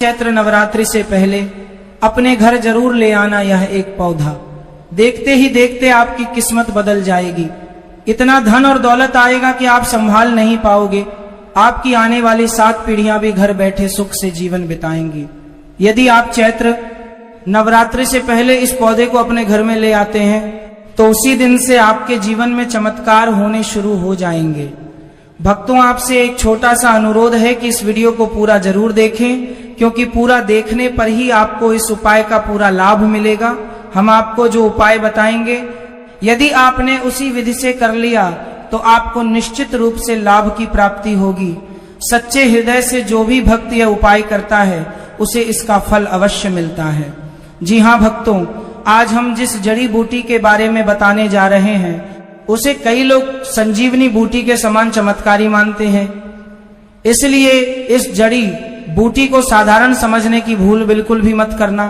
चैत्र नवरात्रि से पहले अपने घर जरूर ले आना यह एक पौधा। देखते ही देखते आपकी किस्मत बदल जाएगी। इतना धन और दौलत आएगा कि आप संभाल नहीं पाओगे। आपकी आने वाली 7 पीढ़ियां भी घर बैठे सुख से जीवन बिताएंगी। यदि आप चैत्र नवरात्रि से पहले इस पौधे को अपने घर में ले आते हैं तो उसी दिन से आपके जीवन में चमत्कार होने शुरू हो जाएंगे। भक्तों, आपसे एक छोटा सा अनुरोध है कि इस वीडियो को पूरा जरूर देखें, क्योंकि पूरा देखने पर ही आपको इस उपाय का पूरा लाभ मिलेगा। हम आपको जो उपाय बताएंगे, यदि आपने उसी विधि से कर लिया तो आपको निश्चित रूप से लाभ की प्राप्ति होगी। सच्चे हृदय से जो भी भक्त यह उपाय करता है उसे इसका फल अवश्य मिलता है। जी हाँ भक्तों, आज हम जिस जड़ी बूटी के बारे में बताने जा रहे हैं उसे कई लोग संजीवनी बूटी के समान चमत्कारी मानते हैं। इसलिए इस जड़ी बूटी को साधारण समझने की भूल बिल्कुल भी मत करना।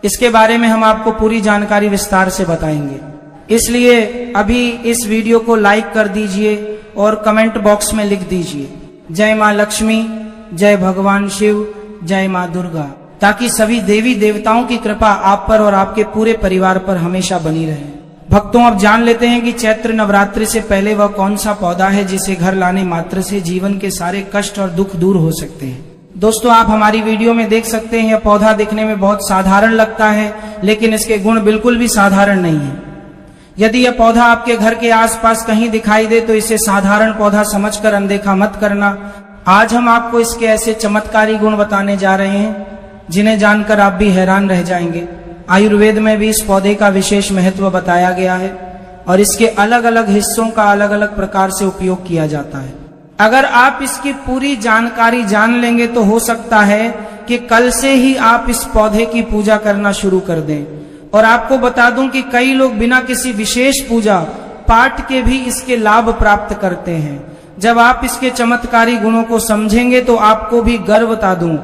इसके बारे में हम आपको पूरी जानकारी विस्तार से बताएंगे। इसलिए अभी इस वीडियो को लाइक कर दीजिए और कमेंट बॉक्स में लिख दीजिए जय मां लक्ष्मी, जय भगवान शिव, जय मां दुर्गा, ताकि सभी देवी देवताओं की कृपा आप पर और आपके पूरे परिवार पर हमेशा बनी रहे। भक्तों, अब जान लेते हैं कि चैत्र नवरात्रि से पहले वह कौन सा पौधा है जिसे घर लाने मात्र से जीवन के सारे कष्ट और दुख दूर हो सकते हैं। दोस्तों, आप हमारी वीडियो में देख सकते हैं यह पौधा दिखने में बहुत साधारण लगता है, लेकिन इसके गुण बिल्कुल भी साधारण नहीं है। यदि यह पौधा आपके घर के आसपास कहीं दिखाई दे तो इसे साधारण पौधा समझकर अनदेखा मत करना। आज हम आपको इसके ऐसे चमत्कारी गुण बताने जा रहे हैं जिन्हें जानकर आप भी हैरान रह जाएंगे। आयुर्वेद में भी इस पौधे का विशेष महत्व बताया गया है और इसके अलग अलग हिस्सों का अलग अलग प्रकार से उपयोग किया जाता है। अगर आप इसकी पूरी जानकारी जान लेंगे तो हो सकता है कि कल से ही आप इस पौधे की पूजा करना शुरू कर दें। और आपको बता दूं कि कई लोग बिना किसी विशेष पूजा पाठ के भी इसके लाभ प्राप्त करते हैं। जब आप इसके चमत्कारी गुणों को समझेंगे तो आपको भी गर्व तादूं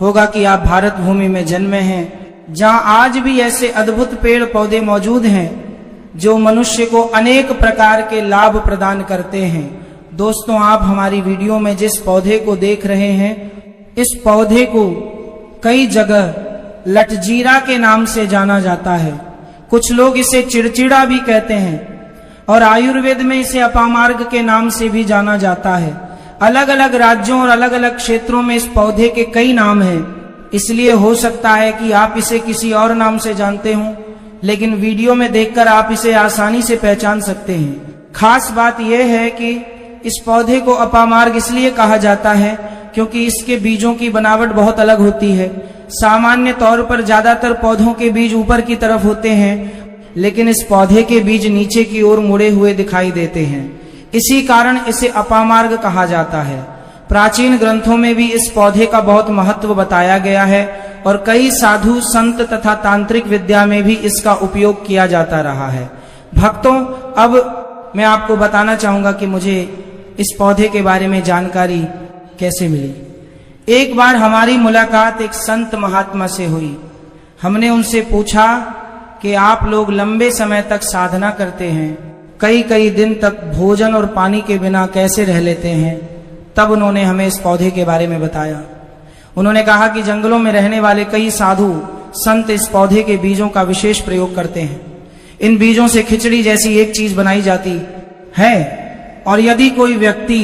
होगा कि आप भारत भूमि में जन्मे हैं, जहां आज भी ऐसे अद्भुत पेड़ पौधे मौजूद हैं जो मनुष्य को अनेक प्रकार के लाभ प्रदान करते हैं। दोस्तों, आप हमारी वीडियो में जिस पौधे को देख रहे हैं, इस पौधे को कई जगह लटजीरा के नाम से जाना जाता है। कुछ लोग इसे चिड़चिड़ा भी कहते हैं और आयुर्वेद में इसे अपामार्ग के नाम से भी जाना जाता है। अलग अलग राज्यों और अलग अलग क्षेत्रों में इस पौधे के कई नाम हैं। इसलिए हो सकता है कि आप इसे किसी और नाम से जानते हों, लेकिन वीडियो में देखकर आप इसे आसानी से पहचान सकते हैं। खास बात यह है कि इस पौधे को अपामार्ग इसलिए कहा जाता है क्योंकि इसके बीजों की बनावट बहुत अलग होती है। सामान्य तौर पर ज्यादातर पौधों के बीज ऊपर की तरफ होते हैं, लेकिन इस पौधे के बीज नीचे की ओर मुड़े हुए दिखाई देते हैं। इसी कारण इसे अपामार्ग कहा जाता है। प्राचीन ग्रंथों में भी इस पौधे का बहुत महत्व बताया गया है और कई साधु संत तथा तांत्रिक विद्या में भी इसका उपयोग किया जाता रहा है। भक्तों, अब मैं आपको बताना चाहूंगा कि मुझे इस पौधे के बारे में जानकारी कैसे मिली। एक बार हमारी मुलाकात एक संत महात्मा से हुई। हमने उनसे पूछा कि आप लोग लंबे समय तक साधना करते हैं, कई कई दिन तक भोजन और पानी के बिना कैसे रह लेते हैं। तब उन्होंने हमें इस पौधे के बारे में बताया। उन्होंने कहा कि जंगलों में रहने वाले कई साधु संत इस पौधे के बीजों का विशेष प्रयोग करते हैं। इन बीजों से खिचड़ी जैसी एक चीज बनाई जाती है और यदि कोई व्यक्ति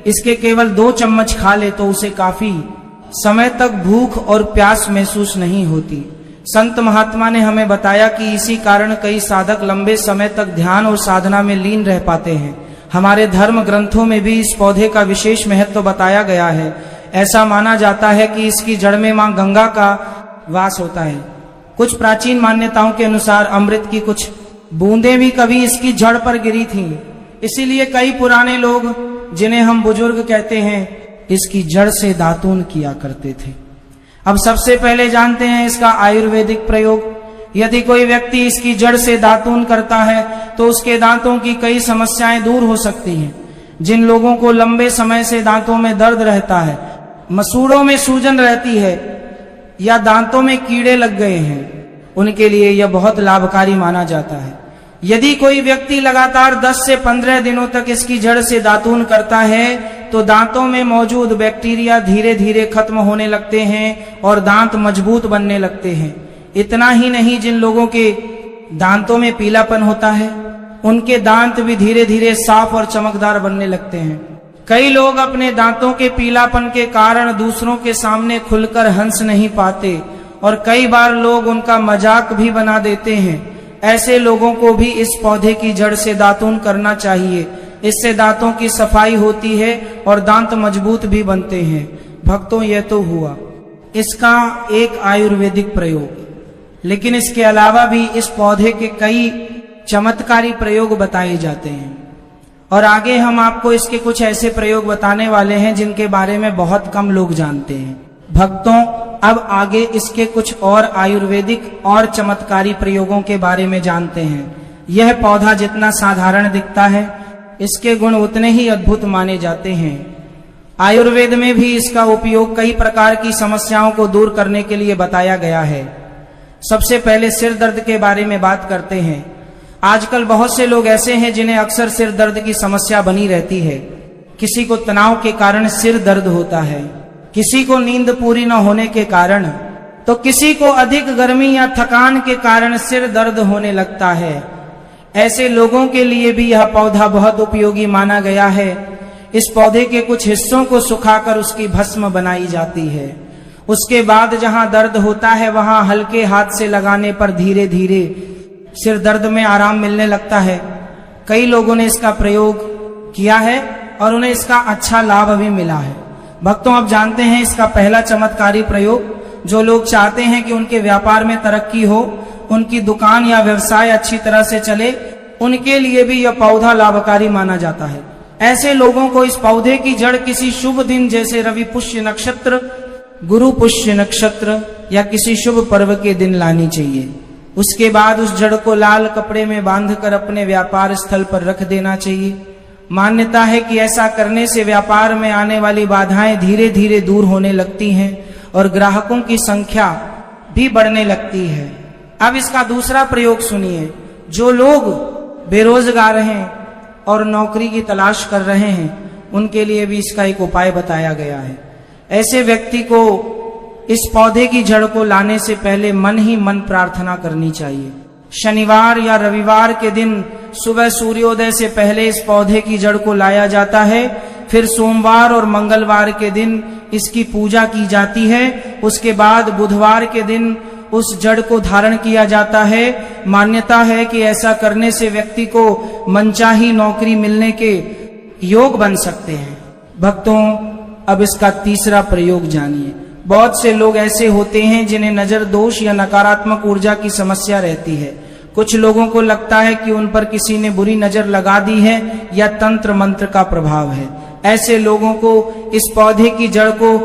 इसके केवल 2 चम्मच खा ले तो उसे काफी समय तक भूख और प्यास महसूस नहीं होती। संत महात्मा ने हमें बताया कि इसी कारण कई साधक लंबे समय तक ध्यान और साधना में लीन रह पाते हैं। हमारे धर्म ग्रंथों में भी इस पौधे का विशेष महत्व बताया गया है। ऐसा माना जाता है कि इसकी जड़ में मां गंगा का वास होता है। कुछ प्राचीन मान्यताओं के अनुसार अमृत की कुछ बूंदें भी कभी इसकी जड़ पर गिरी थीं। इसीलिए कई पुराने लोग, जिन्हें हम बुजुर्ग कहते हैं, इसकी जड़ से दातून किया करते थे। अब सबसे पहले जानते हैं इसका आयुर्वेदिक प्रयोग। यदि कोई व्यक्ति इसकी जड़ से दातून करता है तो उसके दांतों की कई समस्याएं दूर हो सकती हैं। जिन लोगों को लंबे समय से दांतों में दर्द रहता है, मसूड़ों में सूजन रहती है या दांतों में कीड़े लग गए हैं, उनके लिए यह बहुत लाभकारी माना जाता है। यदि कोई व्यक्ति लगातार 10 से 15 दिनों तक इसकी जड़ से दातून करता है तो दांतों में मौजूद बैक्टीरिया धीरे धीरे खत्म होने लगते हैं और दांत मजबूत बनने लगते हैं। इतना ही नहीं, जिन लोगों के दांतों में पीलापन होता है उनके दांत भी धीरे धीरे साफ और चमकदार बनने लगते हैं। कई लोग अपने दांतों के पीलापन के कारण दूसरों के सामने खुलकर हंस नहीं पाते और कई बार लोग उनका मजाक भी बना देते हैं। ऐसे लोगों को भी इस पौधे की जड़ से दातून करना चाहिए। इससे दांतों की सफाई होती है और दांत मजबूत भी बनते हैं। भक्तों, यह तो हुआ इसका एक आयुर्वेदिक प्रयोग, लेकिन इसके अलावा भी इस पौधे के कई चमत्कारी प्रयोग बताए जाते हैं और आगे हम आपको इसके कुछ ऐसे प्रयोग बताने वाले हैं जिनके बारे में बहुत कम लोग जानते हैं। भक्तों, अब आगे इसके कुछ और आयुर्वेदिक और चमत्कारी प्रयोगों के बारे में जानते हैं। यह पौधा जितना साधारण दिखता है, इसके गुण उतने ही अद्भुत माने जाते हैं। आयुर्वेद में भी इसका उपयोग कई प्रकार की समस्याओं को दूर करने के लिए बताया गया है। सबसे पहले सिर दर्द के बारे में बात करते हैं। आजकल बहुत से लोग ऐसे हैं जिन्हें अक्सर सिर दर्द की समस्या बनी रहती है। किसी को तनाव के कारण सिर दर्द होता है, किसी को नींद पूरी न होने के कारण, तो किसी को अधिक गर्मी या थकान के कारण सिर दर्द होने लगता है। ऐसे लोगों के लिए भी यह पौधा बहुत उपयोगी माना गया है। इस पौधे के कुछ हिस्सों को सुखाकर उसकी भस्म बनाई जाती है। उसके बाद जहां दर्द होता है वहां हल्के हाथ से लगाने पर धीरे धीरे सिर दर्द में आराम मिलने लगता है। कई लोगों ने इसका प्रयोग किया है और उन्हें इसका अच्छा लाभ भी मिला है। भक्तों, अब जानते हैं इसका पहला चमत्कारी प्रयोग। जो लोग चाहते हैं कि उनके व्यापार में तरक्की हो, उनकी दुकान या व्यवसाय अच्छी तरह से चले, उनके लिए भी यह पौधा लाभकारी माना जाता है। ऐसे लोगों को इस पौधे की जड़ किसी शुभ दिन जैसे रवि पुष्य नक्षत्र, गुरु पुष्य नक्षत्र या किसी शुभ पर्व के दिन लानी चाहिए। उसके बाद उस जड़ को लाल कपड़े में बांधकर अपने व्यापार स्थल पर रख देना चाहिए। मान्यता है कि ऐसा करने से व्यापार में आने वाली बाधाएं धीरे धीरे दूर होने लगती हैं और ग्राहकों की संख्या भी बढ़ने लगती है। अब इसका दूसरा प्रयोग सुनिए। जो लोग बेरोजगार हैं और नौकरी की तलाश कर रहे हैं, उनके लिए भी इसका एक उपाय बताया गया है। ऐसे व्यक्ति को इस पौधे की जड़ को लाने से पहले मन ही मन प्रार्थना करनी चाहिए। शनिवार या रविवार के दिन सुबह सूर्योदय से पहले इस पौधे की जड़ को लाया जाता है। फिर सोमवार और मंगलवार के दिन इसकी पूजा की जाती है। उसके बाद बुधवार के दिन उस जड़ को धारण किया जाता है। मान्यता है कि ऐसा करने से व्यक्ति को मनचाही नौकरी मिलने के योग बन सकते हैं। भक्तों, अब इसका तीसरा प्रयोग जानिए। बहुत से लोग ऐसे होते हैं जिन्हें नजर दोष या नकारात्मक ऊर्जा की समस्या रहती है। कुछ लोगों को लगता है कि उन पर किसी ने बुरी नजर लगा दी है या तंत्र मंत्र का प्रभाव है। ऐसे लोगों को इस पौधे की जड़ को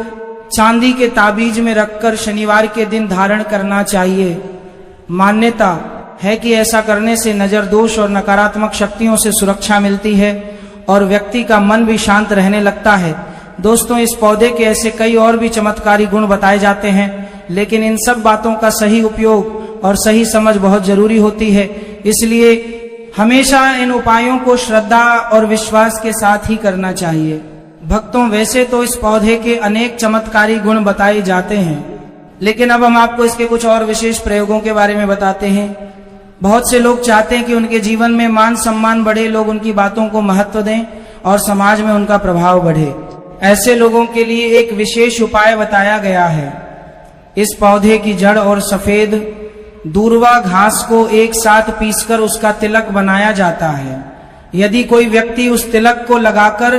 चांदी के ताबीज में रखकर शनिवार के दिन धारण करना चाहिए। मान्यता है कि ऐसा करने से नजर दोष और नकारात्मक शक्तियों से सुरक्षा मिलती है और व्यक्ति का मन भी शांत रहने लगता है। दोस्तों, इस पौधे के ऐसे कई और भी चमत्कारी गुण बताए जाते हैं, लेकिन इन सब बातों का सही उपयोग और सही समझ बहुत जरूरी होती है। इसलिए हमेशा इन उपायों को श्रद्धा और विश्वास के साथ ही करना चाहिए। भक्तों, वैसे तो इस पौधे के अनेक चमत्कारी गुण बताए जाते हैं, लेकिन अब हम आपको इसके कुछ और विशेष प्रयोगों के बारे में बताते हैं। बहुत से लोग चाहते हैं कि उनके जीवन में मान सम्मान बढ़े, लोग उनकी बातों को महत्व दें और समाज में उनका प्रभाव बढ़े। ऐसे लोगों के लिए एक विशेष उपाय बताया गया है। इस पौधे की जड़ और सफेद दूर्वा घास को एक साथ पीसकर उसका तिलक बनाया जाता है। यदि कोई व्यक्ति उस तिलक को लगाकर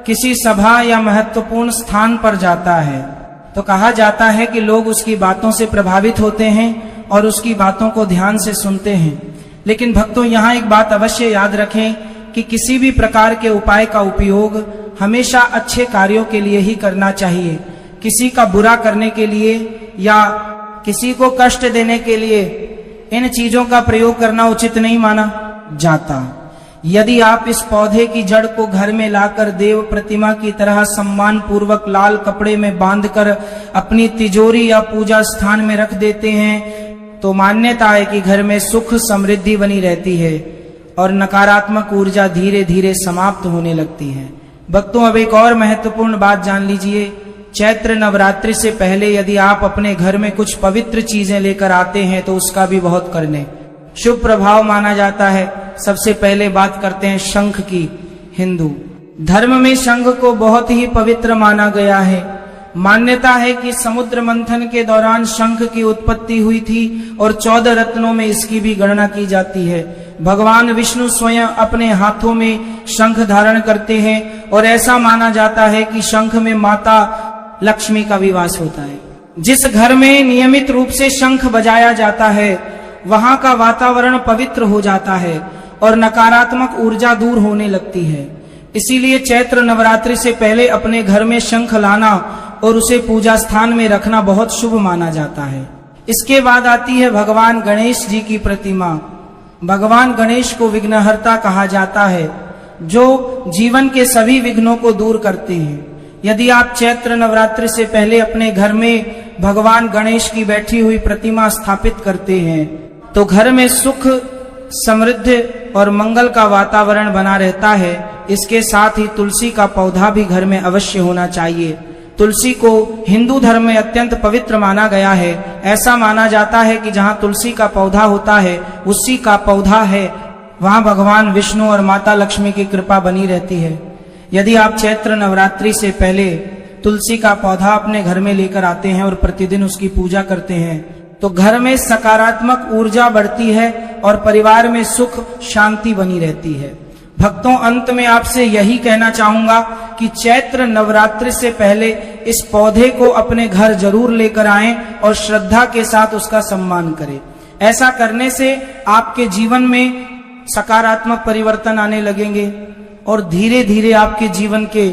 किसी सभा या महत्वपूर्ण स्थान पर जाता है, तो कहा जाता है कि लोग उसकी बातों से प्रभावित होते हैं और उसकी बातों को ध्यान से सुनते हैं। लेकिन भक्तों, यहाँ एक बात अवश्य याद रखें कि किसी भी प्रकार के उपाय का उपयोग हमेशा अच्छे कार्यों के लिए ही करना चाहिए। किसी का बुरा करने के लिए या किसी को कष्ट देने के लिए इन चीजों का प्रयोग करना उचित नहीं माना जाता। यदि आप इस पौधे की जड़ को घर में लाकर देव प्रतिमा की तरह सम्मान पूर्वक लाल कपड़े में बांधकर अपनी तिजोरी या पूजा स्थान में रख देते हैं, तो मान्यता है कि घर में सुख समृद्धि बनी रहती है और नकारात्मक ऊर्जा धीरे धीरे समाप्त होने लगती है। भक्तों, अब एक और महत्वपूर्ण बात जान लीजिए। चैत्र नवरात्रि से पहले यदि आप अपने घर में कुछ पवित्र चीजें लेकर आते हैं तो उसका भी बहुत कर लें, शुभ प्रभाव माना जाता है। सबसे पहले बात करते हैं शंख की। हिंदू धर्म में शंख को बहुत ही पवित्र माना गया है। मान्यता है कि समुद्र मंथन के दौरान शंख की उत्पत्ति हुई थी और 14 रत्नों में इसकी भी गणना की जाती है। भगवान विष्णु स्वयं अपने हाथों में शंख धारण करते हैं और ऐसा माना जाता है कि शंख में माता लक्ष्मी का भी वास होता है। जिस घर में नियमित रूप से शंख बजाया जाता है वहां का वातावरण पवित्र हो जाता है और नकारात्मक ऊर्जा दूर होने लगती है। इसीलिए चैत्र नवरात्रि से पहले अपने घर में शंख लाना और उसे पूजा स्थान में रखना बहुत शुभ माना जाता है। इसके बाद आती है भगवान गणेश जी की प्रतिमा। भगवान गणेश को विघ्नहर्ता कहा जाता है, जो जीवन के सभी विघ्नों को दूर करते हैं। यदि आप चैत्र नवरात्रि से पहले अपने घर में भगवान गणेश की बैठी हुई प्रतिमा स्थापित करते हैं तो घर में सुख, समृद्धि और मंगल का वातावरण बना रहता है। इसके साथ ही तुलसी का पौधा भी घर में अवश्य होना चाहिए। तुलसी को हिंदू धर्म में अत्यंत पवित्र माना गया है। ऐसा माना जाता है कि जहाँ तुलसी का पौधा होता है, उसी का पौधा है, वहाँ भगवान विष्णु और माता लक्ष्मी की कृपा बनी रहती है। यदि आप चैत्र नवरात्रि से पहले तुलसी का पौधा अपने घर में लेकर आते हैं और प्रतिदिन उसकी पूजा करते हैं तो घर में सकारात्मक ऊर्जा बढ़ती है और परिवार में सुख शांति बनी रहती है। भक्तों, अंत में आपसे यही कहना चाहूंगा कि चैत्र नवरात्रि से पहले इस पौधे को अपने घर जरूर लेकर आएं और श्रद्धा के साथ उसका सम्मान करें। ऐसा करने से आपके जीवन में सकारात्मक परिवर्तन आने लगेंगे और धीरे धीरे आपके जीवन के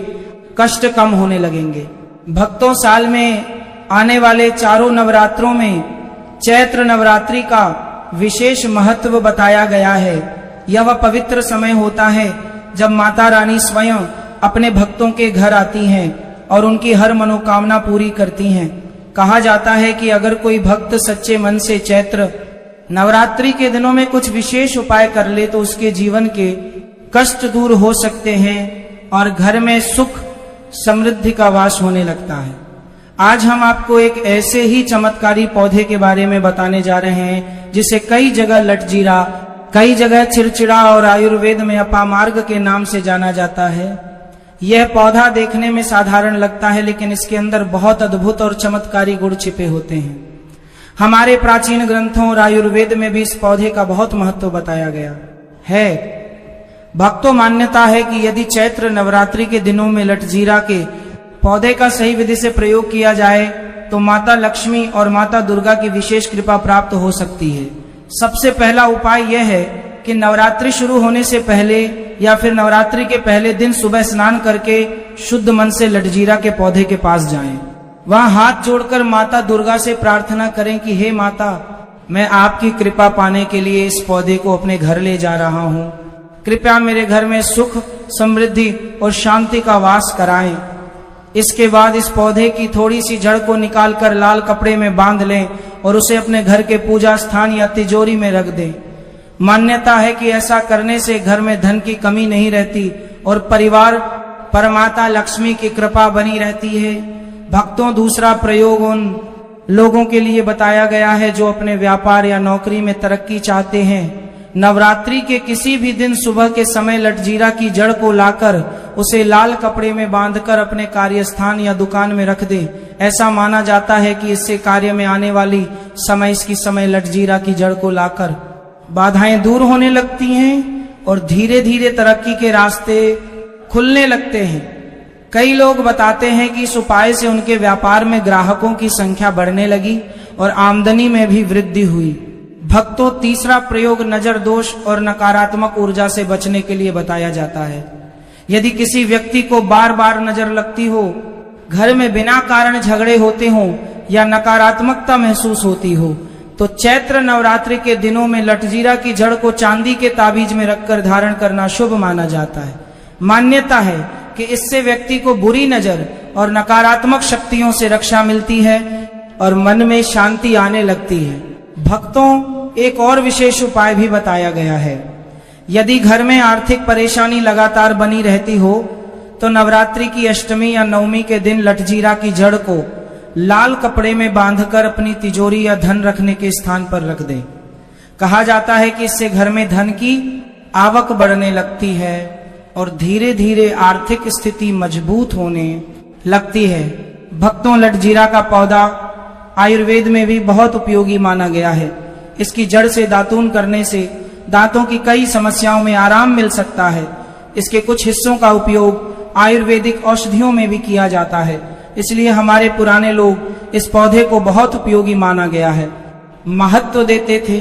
कष्ट कम होने लगेंगे। भक्तों, साल में आने वाले चारों नवरात्रों में चैत्र नवरात्रि का विशेष महत्व बताया गया है। यह वह पवित्र समय होता है जब माता रानी स्वयं अपने भक्तों के घर आती हैं और उनकी हर मनोकामना पूरी करती हैं। कहा जाता है कि अगर कोई भक्त सच्चे मन से चैत्र नवरात्रि के दिनों में कुछ विशेष उपाय कर ले तो उसके जीवन के कष्ट दूर हो सकते हैं और घर में सुख समृद्धि का वास होने लगता है। आज हम आपको एक ऐसे ही चमत्कारी पौधे के बारे में बताने जा रहे हैं जिसे कई जगह लटजीरा, कई जगह चिड़चिड़ा और आयुर्वेद में अपामार्ग के नाम से जाना जाता है। यह पौधा देखने में साधारण लगता है लेकिन इसके अंदर बहुत अद्भुत और चमत्कारी गुण छिपे होते हैं। हमारे प्राचीन ग्रंथों और आयुर्वेद में भी इस पौधे का बहुत महत्व बताया गया है। भक्तों, मान्यता है कि यदि चैत्र नवरात्रि के दिनों में लटजीरा के पौधे का सही विधि से प्रयोग किया जाए तो माता लक्ष्मी और माता दुर्गा की विशेष कृपा प्राप्त हो सकती है। सबसे पहला उपाय यह है कि नवरात्रि शुरू होने से पहले या फिर नवरात्रि के पहले दिन सुबह स्नान करके शुद्ध मन से लटजीरा के पौधे के पास जाएं। वहां हाथ जोड़कर माता दुर्गा से प्रार्थना करें कि हे माता, मैं आपकी कृपा पाने के लिए इस पौधे को अपने घर ले जा रहा हूँ। कृपया मेरे घर में सुख, समृद्धि और शांति का वास कराएं। इसके बाद इस पौधे की थोड़ी सी जड़ को निकालकर लाल कपड़े में बांध लें और उसे अपने घर के पूजा स्थान या तिजोरी में रख दें। मान्यता है कि ऐसा करने से घर में धन की कमी नहीं रहती और परिवार पर माता लक्ष्मी की कृपा बनी रहती है। भक्तों, दूसरा प्रयोग उन लोगों के लिए बताया गया है जो अपने व्यापार या नौकरी में तरक्की चाहते हैं। नवरात्रि के किसी भी दिन सुबह के समय लटजीरा की जड़ को लाकर उसे लाल कपड़े में बांधकर अपने कार्यस्थान या दुकान में रख दे। ऐसा माना जाता है कि इससे कार्य में आने वाली समय लटजीरा की जड़ को लाकर बाधाएं दूर होने लगती हैं और धीरे धीरे तरक्की के रास्ते खुलने लगते हैं। कई लोग बताते हैं कि इस उपाय से उनके व्यापार में ग्राहकों की संख्या बढ़ने लगी और आमदनी में भी वृद्धि हुई। भक्तों, तीसरा प्रयोग नजर दोष और नकारात्मक ऊर्जा से बचने के लिए बताया जाता है। यदि किसी व्यक्ति को बार बार नजर लगती हो, घर में बिना कारण झगड़े होते हो या नकारात्मकता महसूस होती हो तो चैत्र नवरात्रि के दिनों में लटजीरा की जड़ को चांदी के ताबीज में रखकर धारण करना शुभ माना जाता है। मान्यता है कि इससे व्यक्ति को बुरी नजर और नकारात्मक शक्तियों से रक्षा मिलती है और मन में शांति आने लगती है। भक्तों, एक और विशेष उपाय भी बताया गया है। यदि घर में आर्थिक परेशानी लगातार बनी रहती हो तो नवरात्रि की अष्टमी या नवमी के दिन लटजीरा की जड़ को लाल कपड़े में बांधकर अपनी तिजोरी या धन रखने के स्थान पर रख दें। कहा जाता है कि इससे घर में धन की आवक बढ़ने लगती है और धीरे धीरे आर्थिक स्थिति मजबूत होने लगती है। भक्तों, लटजीरा का पौधा आयुर्वेद में भी बहुत उपयोगी माना गया है। इसकी जड़ से दातून करने से दांतों की कई समस्याओं में आराम मिल सकता है। इसके कुछ हिस्सों का उपयोग आयुर्वेदिक औषधियों में भी किया जाता है, इसलिए हमारे पुराने लोग इस पौधे को बहुत उपयोगी माना गया है, महत्व देते थे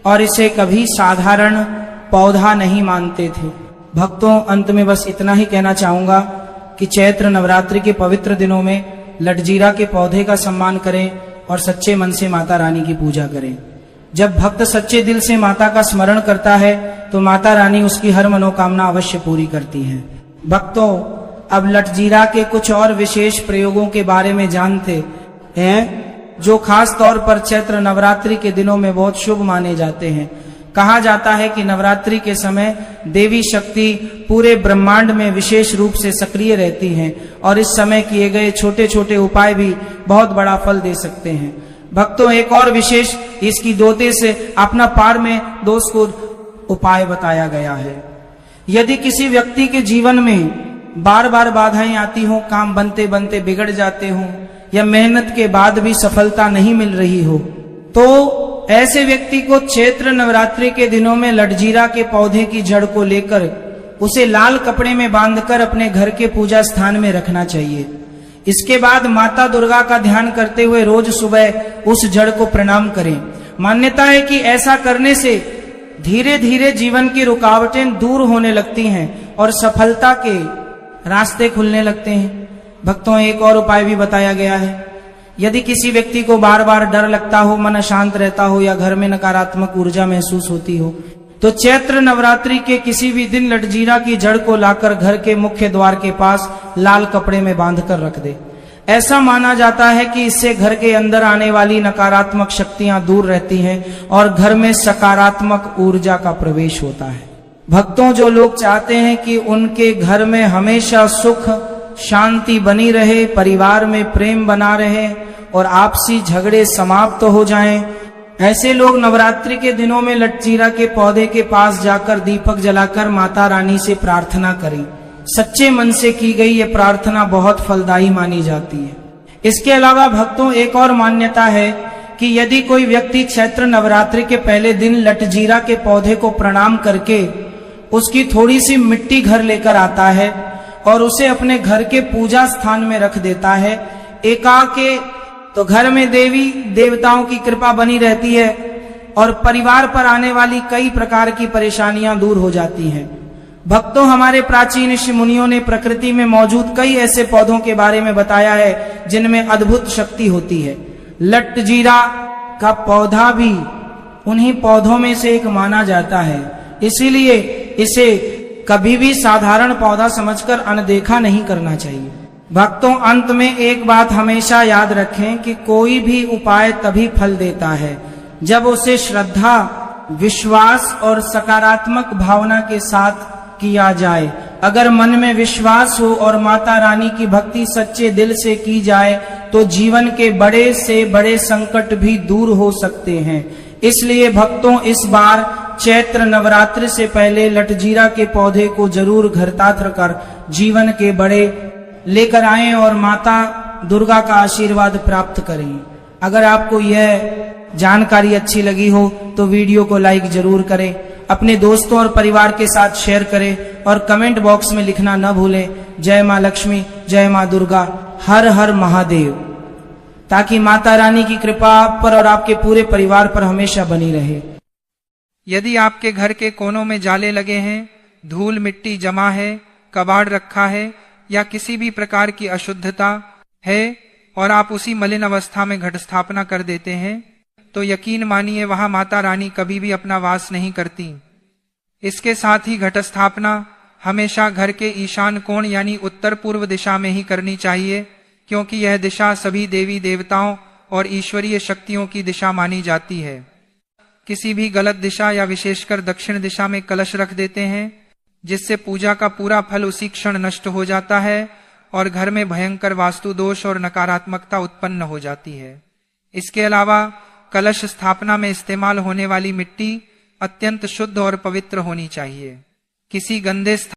और इसे कभी साधारण पौधा नहीं मानते थे। भक्तों, अंत में बस इतना ही कहना चाहूंगा कि चैत्र नवरात्रि के पवित्र दिनों में लटजीरा के पौधे का सम्मान करें और सच्चे मन से माता रानी की पूजा करें। जब भक्त सच्चे दिल से माता का स्मरण करता है तो माता रानी उसकी हर मनोकामना अवश्य पूरी करती है। भक्तों, अब लटजीरा के कुछ और विशेष प्रयोगों के बारे में जानते हैं जो खास तौर पर चैत्र नवरात्रि के दिनों में बहुत शुभ माने जाते हैं। कहा जाता है कि नवरात्रि के समय देवी शक्ति पूरे ब्रह्मांड में विशेष रूप से सक्रिय रहती हैं और इस समय किए गए छोटे छोटे उपाय भी बहुत बड़ा फल दे सकते हैं। भक्तों, एक और विशेष इसकी दोते से अपना पार में दोष को उपाय बताया गया है। यदि किसी व्यक्ति के जीवन में बार बार बाधाएं आती हो, काम बनते बनते बिगड़ जाते हो या मेहनत के बाद भी सफलता नहीं मिल रही हो, तो ऐसे व्यक्ति को चैत्र नवरात्रि के दिनों में लटजीरा के पौधे की जड़ को लेकर उसे लाल कपड़े में बांधकर अपने घर के पूजा स्थान में रखना चाहिए। इसके बाद माता दुर्गा का ध्यान करते हुए रोज सुबह उस जड़ को प्रणाम करें। मान्यता है कि ऐसा करने से धीरे धीरे जीवन की रुकावटें दूर होने लगती हैं और सफलता के रास्ते खुलने लगते हैं। भक्तों, एक और उपाय भी बताया गया है। यदि किसी व्यक्ति को बार बार डर लगता हो, मन अशांत रहता हो या घर में नकारात्मक ऊर्जा महसूस होती हो, तो चैत्र नवरात्रि के किसी भी दिन लटजीरा की जड़ को लाकर घर के मुख्य द्वार के पास लाल कपड़े में बांधकर रख दे। ऐसा माना जाता है कि इससे घर के अंदर आने वाली नकारात्मक शक्तियां दूर रहती हैं और घर में सकारात्मक ऊर्जा का प्रवेश होता है। भक्तों, जो लोग चाहते हैं कि उनके घर में हमेशा सुख शांति बनी रहे, परिवार में प्रेम बना रहे और आपसी झगड़े समाप्त हो जाएं, ऐसे लोग नवरात्रि के दिनों में लटजीरा के पौधे के पास जाकर दीपक जलाकर माता रानी से प्रार्थना करें। सच्चे मन से की गई ये प्रार्थना बहुत फलदायी मानी जाती है। इसके अलावा भक्तों, एक और मान्यता है कि यदि कोई व्यक्ति चैत्र नवरात्रि के पहले दिन लटजीरा के पौधे को प्रणाम करके उसकी थोड़ी सी मिट्टी घर लेकर आता है और उसे अपने घर के पूजा स्थान में रख देता है एकाके, तो घर में देवी देवताओं की कृपा बनी रहती है और परिवार पर आने वाली कई प्रकार की परेशानियां दूर हो जाती हैं। भक्तों, हमारे प्राचीन ऋषि मुनियों ने प्रकृति में मौजूद कई ऐसे पौधों के बारे में बताया है जिनमें अद्भुत शक्ति होती है। लटजीरा का पौधा भी उन्हीं पौधों में से एक माना जाता है, इसीलिए इसे कभी भी साधारण पौधा समझकर अनदेखा नहीं करना चाहिए। भक्तों, अंत में एक बात हमेशा याद रखें कि कोई भी उपाय तभी फल देता है जब उसे श्रद्धा, विश्वास और सकारात्मक भावना के साथ किया जाए। अगर मन में विश्वास हो और माता रानी की भक्ति सच्चे दिल से की जाए तो जीवन के बड़े से बड़े संकट भी दूर हो सकते हैं। इसलिए भक्तों, इस बार चैत्र नवरात्रि से पहले लटजीरा के पौधे को जरूर घर तात्र कर जीवन के बड़े लेकर आएं और माता दुर्गा का आशीर्वाद प्राप्त करें। अगर आपको यह जानकारी अच्छी लगी हो तो वीडियो को लाइक जरूर करें, अपने दोस्तों और परिवार के साथ शेयर करें और कमेंट बॉक्स में लिखना न भूलें जय मां लक्ष्मी, जय मां दुर्गा, हर हर महादेव, ताकि माता रानी की कृपा आप पर और आपके पूरे परिवार पर हमेशा बनी रहे। यदि आपके घर के कोनों में जाले लगे हैं, धूल मिट्टी जमा है, कबाड़ रखा है या किसी भी प्रकार की अशुद्धता है और आप उसी मलिन अवस्था में घट स्थापना कर देते हैं, तो यकीन मानिए वहां माता रानी कभी भी अपना वास नहीं करती। इसके साथ ही घट स्थापना हमेशा घर के ईशान कोण यानी उत्तर पूर्व दिशा में ही करनी चाहिए, क्योंकि यह दिशा सभी देवी देवताओं और ईश्वरीय शक्तियों की दिशा मानी जाती है। किसी भी गलत दिशा या विशेषकर दक्षिण दिशा में कलश रख देते हैं जिससे पूजा का पूरा फल उसी क्षण नष्ट हो जाता है और घर में भयंकर वास्तु दोष और नकारात्मकता उत्पन्न हो जाती है। इसके अलावा कलश स्थापना में इस्तेमाल होने वाली मिट्टी अत्यंत शुद्ध और पवित्र होनी चाहिए। किसी गंदे